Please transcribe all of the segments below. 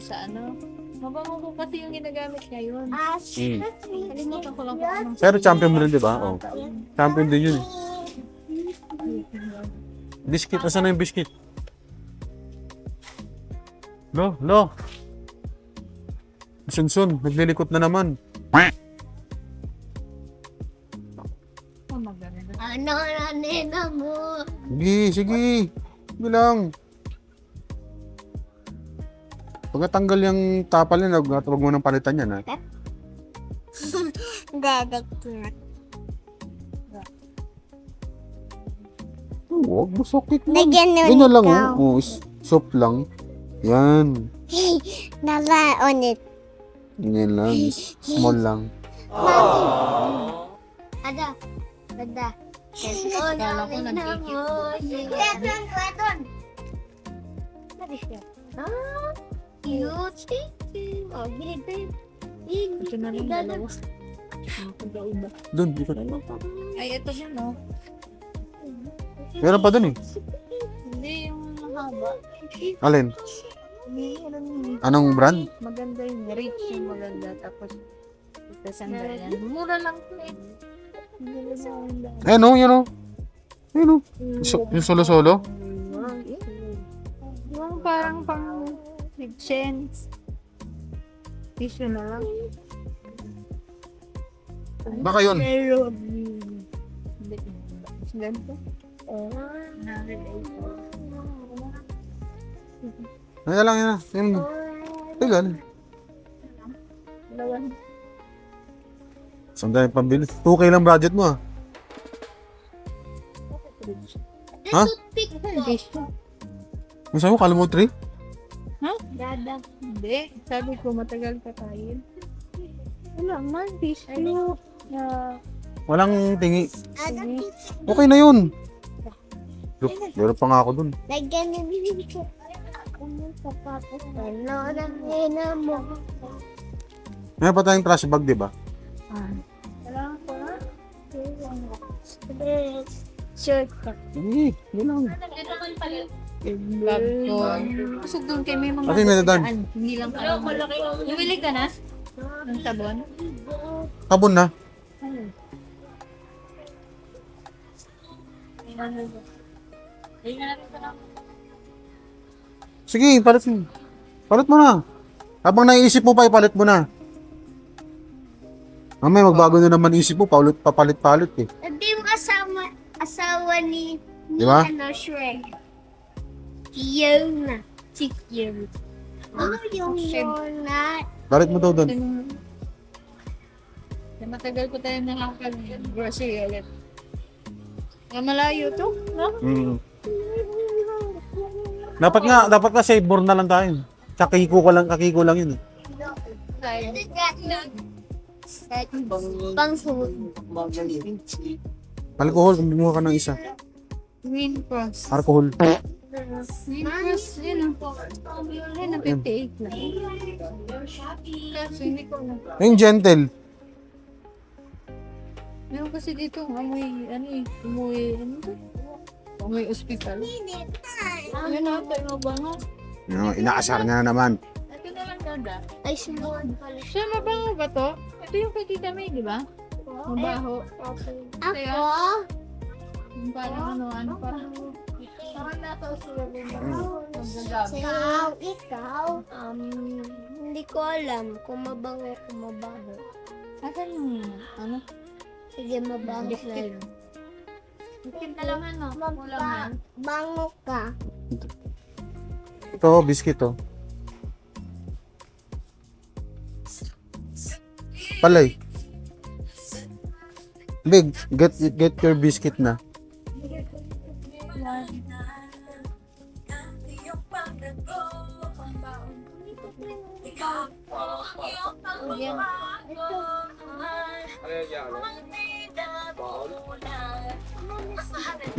sa ano. Mabango ko kasi yung ginagamit ngayon. Mm. Kalimutan ko lang kung anong Pero champion mo rin, di ba? Oh. Champion din yun. Biscuit, asan na yung biscuit? Lo. Sunsun, naglilikot na naman. maganda. Ano na nena mo? Sige. Bilang. Pag natanggal yung tapal niya, huwag mo nang palitan yan, ha? Gagagtunat. Huwag mo sakit mo. Lagyan mo Ganyan lang, ikaw. oh. Soap lang. Yan. Nala on it. Ganyan lang. Small lang. Ada. Kala ko nag-ikip. Kweton. Ah, cute. Oh, baby. Ito na lang dalawa. Doon, dito. Ay, ito yun, no? Meron pa doon, eh. Hindi, yung haba. Alin? Anong brand? Maganda yung rich yung maganda. Tapos, ito sandal yan. Mura lang po eh. Hindi na sa handa. Ayun, oh, yun, oh. Ayun, oh. Yung solo-solo? Yung parang pang 6 cents. Tissue na lang. Baka yun. Pero, hindi. Ganito. Ayun lang, yun. Yun. Tagal. Dalawa. Saan tayo pambili? 2K lang budget mo, ah. Ha? Tissue. Yung sa'yo, kala mo 3? Ha? Dada. Hindi. Sabi ko, matagal pa tayo. Wala man, tissue. Walang tingi. Okay na yun. Look, meron pa nga ako dun. Lagyan mo dito. Ano sapatos? Ano na nena mo? Meron pa tayong trash bag, di ba? Kailangan ko na. Shirt ka. Hindi, yun lang. Vlog ko. Kasi doon kayo may mga Kasi may dadaan. daan. Hindi lang kayo. Bumili ka na? Ng sabon? Kabon na. Sige, palit mo. Palit mo na. Habang naiisip mo pa, ipalit mo na. Mamaya magbago na naman isip mo, papalit-palit eh. Hindi yung asawa ni Di ba? ano, Shrek. Fiona. Si Fiona. Ano yung Fiona? Palit mo daw doon. Matagal ko tayo nakakag-grocery ulit. Malayo to, no? Mm. Dapat nga save more na lang tayo. Kakiko lang yun eh. Pang food. Alcohol, kumuha ka ng isa. Green Cross. Alcohol. Green Cross, yun ang 58 lang. Kaso hindi ko na. Yung gentle. Meron kasi dito, amoy, amoy ospital. Ano na, tayo ba nga? No, inaasar na naman. Ito na lang ganda. Ay, sumuhan pala. Siya, mabango ba to? Ito yung kay Tita May, di ba? Mabaho. Ako? Yung parang parang Ikaw, hindi ko alam kung mabango o mabaho. asan yung, ano? Sige, mabango sa'yo. Itim na lang ano, kulangan. Bango ka. Ito, biscuit to. Palay. Big, get your biscuit na.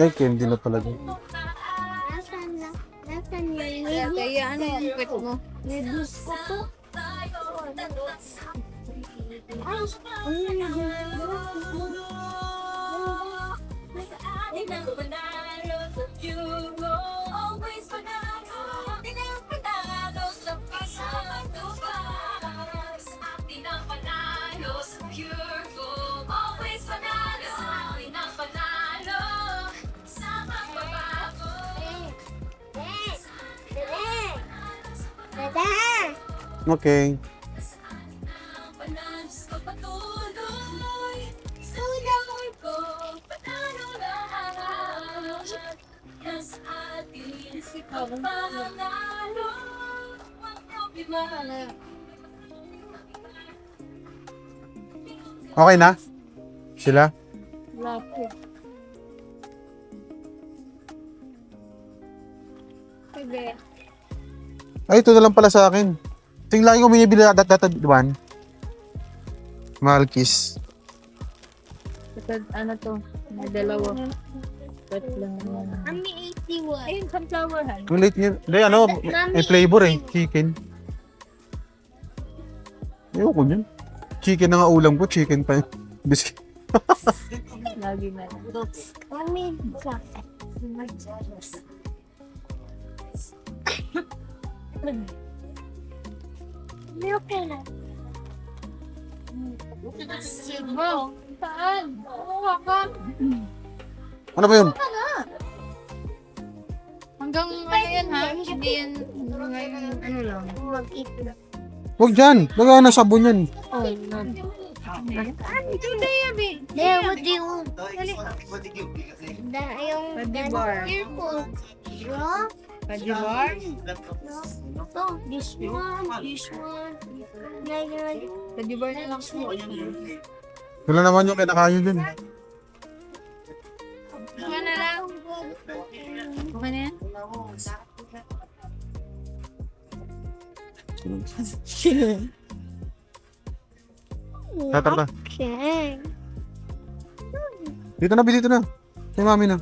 Ay, candy na pala din. Nasaan na? Nasaan yun? Kaya ano yung kwet mo? May gusto to. Ay, Okay. Okay na? Sila? Lapit. Sige. Ay, ito na lang pala sa akin. Ito yung lagi ko binibili datadiwan. Malkis. Ito, ano to? May dalawa. Tatlo. Ami 81. Ayun, sunflower han. Yung late niya. Hindi, ano, may flavor eh. Chicken. Ayoko yun. Chicken na nga ulam ko. Chicken pa yun. Biscuit. Lagi na lang. Ami ka. Milk na. Bro, saan? Kuha ka. Ano ba yun? Hanggang ano yan ha? Hindi yan, ngayon, ano lang. Mag-eat na. Huwag dyan. Lagyan na sabon yan. Oh, no. Today, Abi. There, what do you want? Yung Padibar. earphone. Bro? Padibar? No, this one, this one. Padibar na lang po. Wala naman yung kinakain dun. Ano na lang? Okay na yan? Tara. Okay. Dito na, dito na. Kay mami na.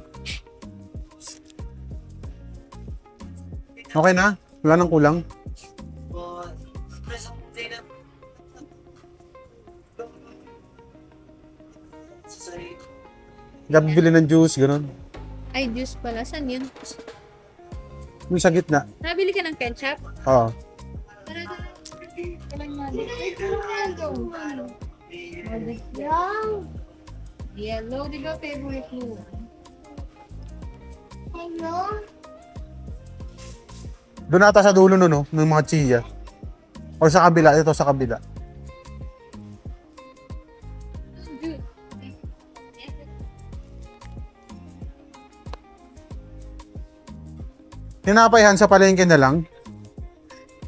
Okay na? Wala nang kulang? Gabili ng juice, gano'n. Ay, juice pala. Saan yun? Yung sa gitna. Nabili ka ng ketchup? Oo. Kailan natin? Yung Yellow, di ba favorite mo? hello. Doon ata sa dulo no, ng mga chia. O sa kabila, ito sa kabila. Tinapayhan sa palengke na lang.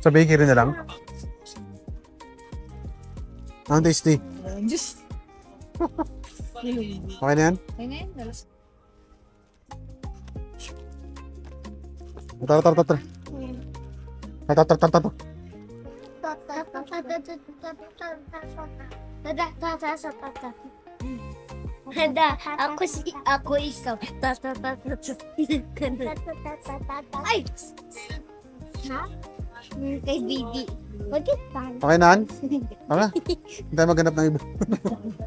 Sa bakery na lang. Ang tasty. Juice. Okay na yan? Ay na yun. Tara. Ako isa. Ay! Ha? Kay Bibi. Bakit tayo? Okay na, Han? Okay. Hindi tayo maghanap ng iba.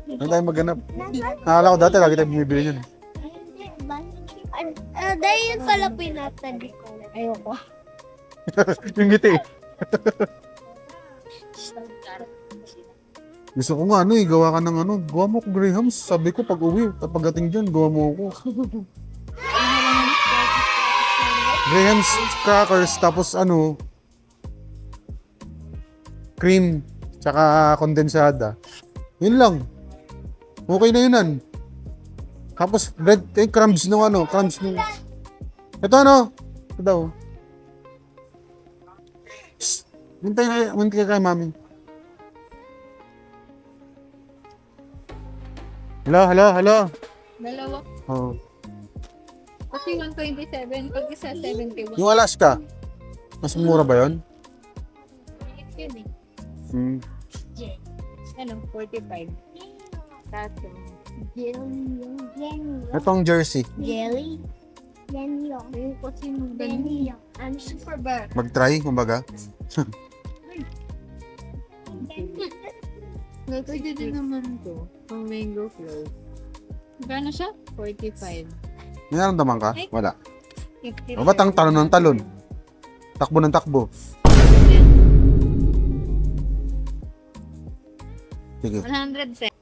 Hindi tayo maghanap. Nakala ko dati, lagi tayo bumibili yun. Dahil pala pinatali ko. Ayoko. Yung ngiti. Gusto ko nga gawa ka ng gawa mo ko Grahams. Sabi ko pag uwi, pagdating dyan, gawa mo ako. Grahams crackers, tapos cream, tsaka kondensada. Yun lang. Okay na yun, Han. Tapos bread, crumbs nung crumbs nung... Ito ito daw. Shhh. Mintay kay mami. Hello. Dalawa. Oh. Kasi 127, pag isa 71. Yung Alaska, mas mura ba yun? Yun eh. Hmm. Ano, 45. Tato. Jelly. Itong jersey. Jelly. Jelly. Ayun kasi mo Jelly. I'm super bad. Mag-try, kumbaga. Pwede din naman to. Pang mango flow. Gano'n siya? 45. May naramdaman ka? Wala. 55. O ba't ang talon ng talon? Takbo ng takbo. Sige. 100 cents.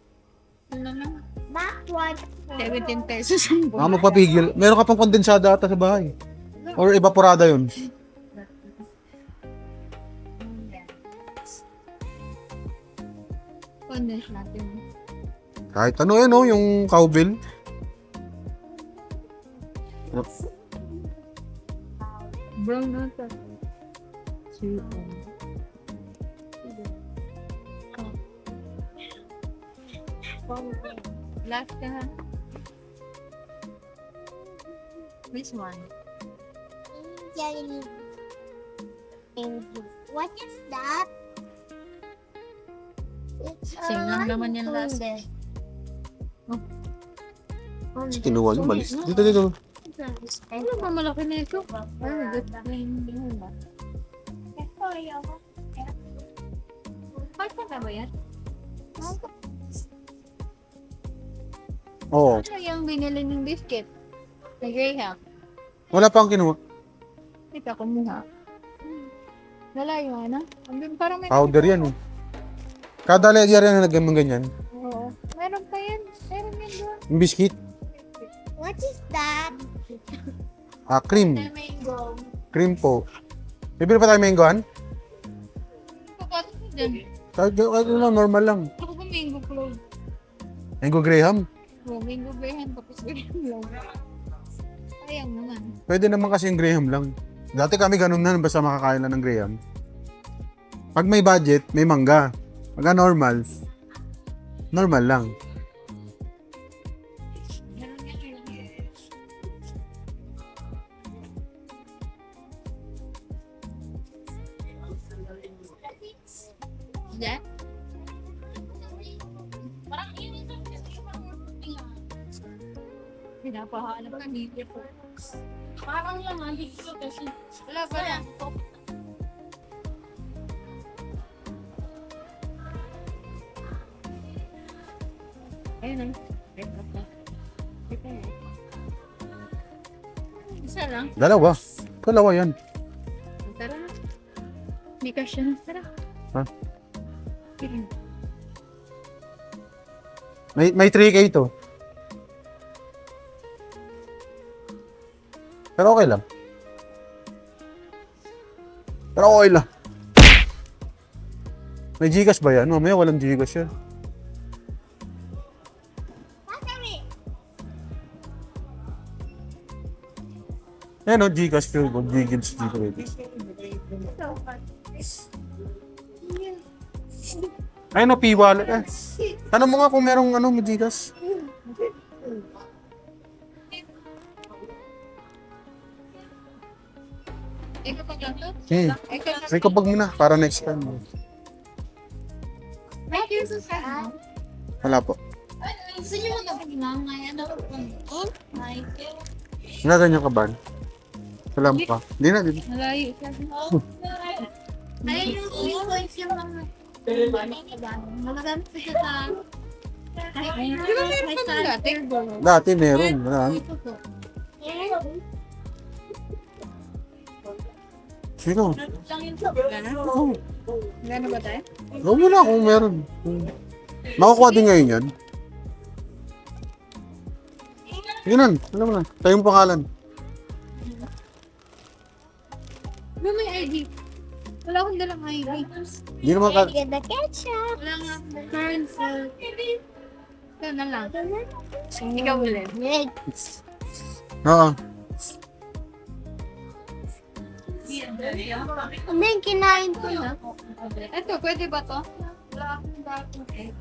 Ito na lang. Backward. 17 pesos ang buwan. Magpapigil. Meron ka pang kondensada ata sa bahay. Or evaporada yun. Condense natin. Kahit ano yan, oh, yung cowbell. Brown na ito. Last ka ha. Which one? Jelly. What is that? It's Same lang naman yan last. Kinuha nyo, malis. Dito. Ano ba malaki na ito? Parta na ba yan? Oo. Ano yung binili ng biscuit? Na Graham. Wala pang kinuha. Ito, kumuha. Nalayo na. Parang may... Powder yan, oh. Kada layar yan na nagamang ganyan. Oo. Meron pa yan. Meron yan doon. Yung biscuit. What is that? Cream. Mango. Cream po. Bibili pa tayo mangohan? Kapatid mo dyan. Kahit ano, normal lang. Ako ba mango clove? Mango Graham. Oo, mango Graham tapos Graham lang. Sayang naman. Pwede naman kasi yung Graham lang. Dati kami ganun na, basta makakain lang ng Graham. Pag may budget, may mangga. Pag normal, normal lang. Yan? Pinapahanap ka dito po. Parang lang dito kasi Wala ba na? Ayun Isa lang. Dalawa. Dalawa yan. Tara na. Hindi ka siya. Tara. Ha? May 3K ito. Pero okay lang. Pero okay lang. May Gcash ba yan? Mamaya walang Gcash yan. Ayan o, Gcash feel good. Gcash Gcash. Ayun o, P-Wallet. Tanong mo nga kung merong ano, may Gcash. Ikaw pa lang to? Ikaw na. Ay, kapag muna, para next time. Thank you, Susan. Wala po. gusto niyo mag-abang ngayon ako po. Michael. Naganyan ka ba? Salam pa. Hindi na, di. Malayo siya. Ayun yung voice yung mga magaganda siya sa Di ba meron ka ba dati? Dati meron. Marami. Sino? Oo. Gano'n ba tayo? Huwag mo na kung meron. Makukuha din ngayon yan. Yun, alam mo na. Tayo yung pangalan. Ano may ID? Wala akong dalang ID. Hindi naman ka... Get the ketchup. Wala nga akong currency. Ito na lang. Ikaw ulit. Oo. Ano yung kinain ko na? Ito, pwede ba to? Wala akong dalang.